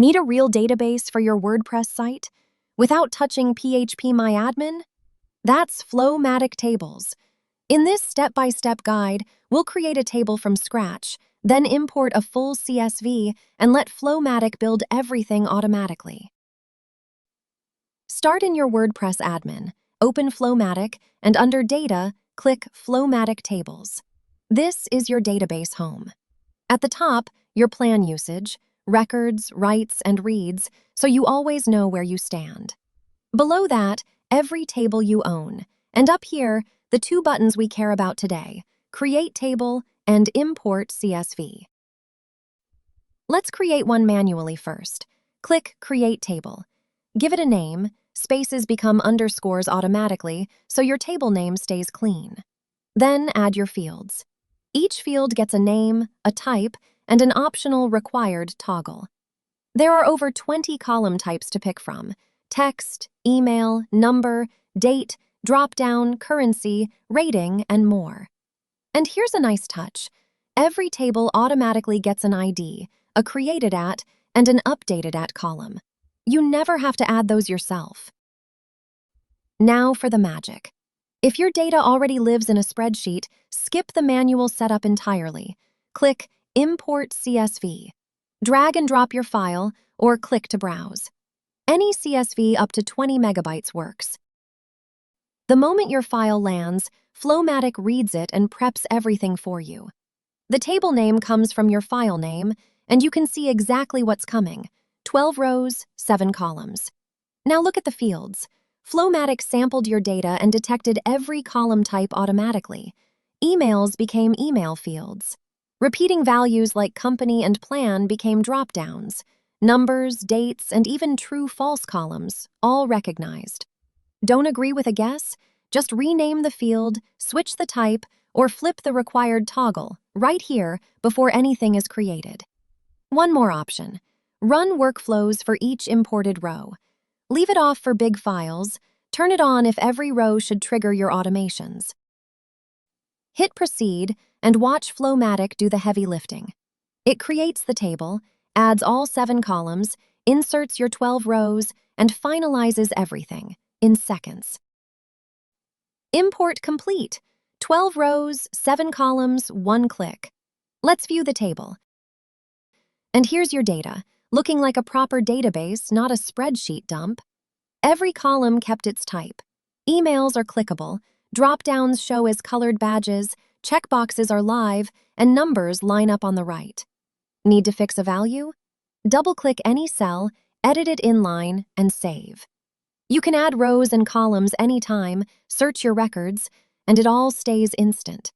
Need a real database for your WordPress site without touching phpMyAdmin? That's FlowMattic Tables. In this step-by-step guide, we'll create a table from scratch, then import a full CSV and let FlowMattic build everything automatically. Start in your WordPress admin, open FlowMattic, and under Data, click FlowMattic Tables. This is your database home. At the top, your plan usage, records, writes, and reads, so you always know where you stand. Below that, every table you own, and up here, the two buttons we care about today, Create Table and Import CSV. Let's create one manually first. Click Create Table. Give it a name. Spaces become underscores automatically, so your table name stays clean. Then add your fields. Each field gets a name, a type, and an optional required toggle. There are over 20 column types to pick from: text, email, number, date, drop-down, currency, rating, and more. And here's a nice touch. Every table automatically gets an ID, a created at, and an updated at column. You never have to add those yourself. Now for the magic. If your data already lives in a spreadsheet, skip the manual setup entirely. Click Import CSV. Drag and drop your file, or click to browse. Any CSV up to 20 megabytes works. The moment your file lands, FlowMattic reads it and preps everything for you. The table name comes from your file name, and you can see exactly what's coming: 12 rows, 7 columns. Now look at the fields. FlowMattic sampled your data and detected every column type automatically. Emails became email fields. Repeating values like company and plan became drop-downs. Numbers, dates, and even true-false columns, all recognized. Don't agree with a guess? Just rename the field, switch the type, or flip the required toggle right here before anything is created. One more option. Run workflows for each imported row. Leave it off for big files. Turn it on if every row should trigger your automations. Hit Proceed and watch FlowMattic do the heavy lifting. It creates the table, adds all 7 columns, inserts your 12 rows, and finalizes everything in seconds. Import complete. 12 rows, 7 columns, 1 click. Let's view the table. And here's your data, looking like a proper database, not a spreadsheet dump. Every column kept its type. Emails are clickable, drop-downs show as colored badges, checkboxes are live, and numbers line up on the right. Need to fix a value? Double-click any cell, edit it inline, and save. You can add rows and columns anytime, search your records, and it all stays instant.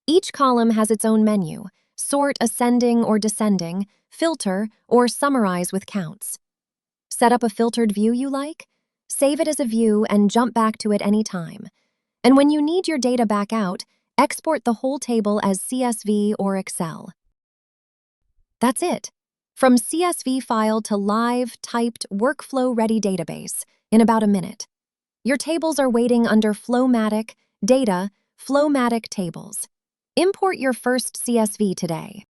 Each column has its own menu: sort ascending or descending, filter, or summarize with counts. Set up a filtered view you like? Save it as a view and jump back to it anytime. And when you need your data back out, export the whole table as CSV or Excel. That's it. From CSV file to live, typed, workflow-ready database in about a minute. Your tables are waiting under FlowMattic, Data, FlowMattic Tables. Import your first CSV today.